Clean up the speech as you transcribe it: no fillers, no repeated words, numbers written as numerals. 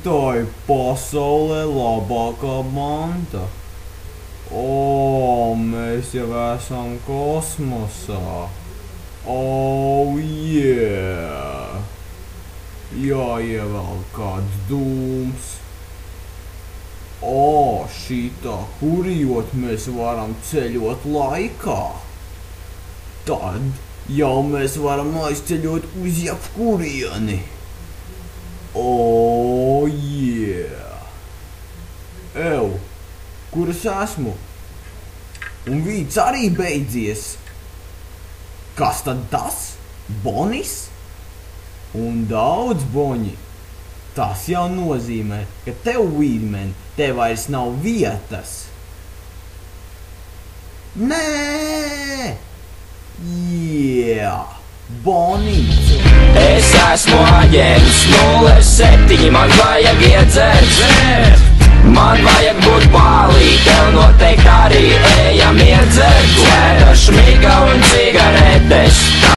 Tā ir pasaulē labākā banda. Mēs jau esam kosmosā. Yeah. Jāievelk kāds dūms. Šitā kurjot mēs varam ceļot laikā. Tad jau mēs varam aizceļot uz jebkurieni. Yeah. Kur es esmu? Un vīds arī beidzies. Kas tad tas? Bonis? Un daudz boņi. Tas jau nozīmē, ka tev, Weedman, te vairs nav vietas. Nē! Yeah! Bonīca! Es esmu aģents 07, man vajag iedzert. Man vajag būt bālī, tev